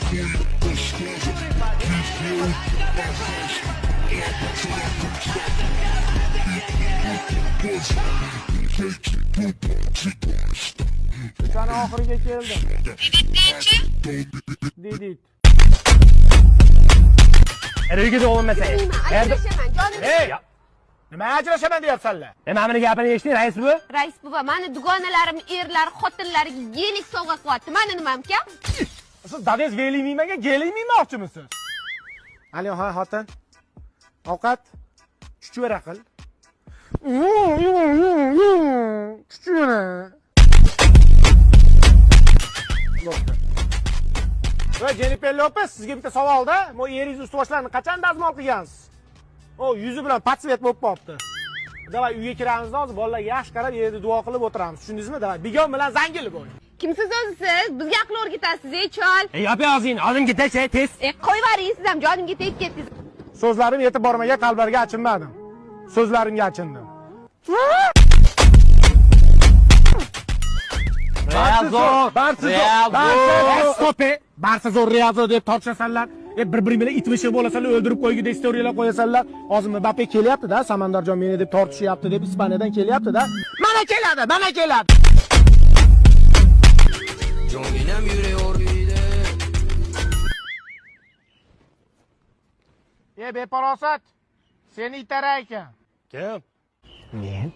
Sana oxiriga keldim. Didit. Erga olmasa. Ajrashaman, jonim. Hey! Nima ajrashaman deyapsanlar? Mana meni gapini eshitding, rais buva? Rais buva, mani dugonalarim, erlar, xotinlariga yelik sovg'a qilyapti. Mani nimam kam? Siz dadangiz velimiymaga gelimiymoqchimisiz? Ali, ha, xotin. Ovqat chuchvara qil. Chuchvara. Va Jennifer Lopez, sizga bitta savolda, mo yeringiz ustuvoshlarini qachon dazmol qilgansiz? O yuzi bilan patsvet bo'lib qolibdi. Davay uyga kiramiz hozir, bolalarga yaxshi qarab, yerda duo qilib o'tiramiz. Tushundingizmi? Davay, bigon bilan zangilib bo'ling. Kimsiz o'zi siz? Bizga aql o'rgatasiz, chol. Yop yozing, oldin ketachi, tez. Qo'yib yuboring siz ham, jonimga tegib ketdingiz. So'zlarim yetib bormagan qalblarga achinmadim. So'zlarimga achindim. Barsa zo'r Real deb tortishasanlar. Bir-biring bilan itmishib bo'lasanlar, o'ldirib qo'yguday istoriyalar qo'yasanlar. Hozir Mbappe kelyapti-da, Samandarjon meni deb tortishyapti deb Ispaniyadan kelyapti-da. Mana keladi, mana keladi. Jonginam yuraydi. Beparosat. Seni itarar ekan. Kim? Men.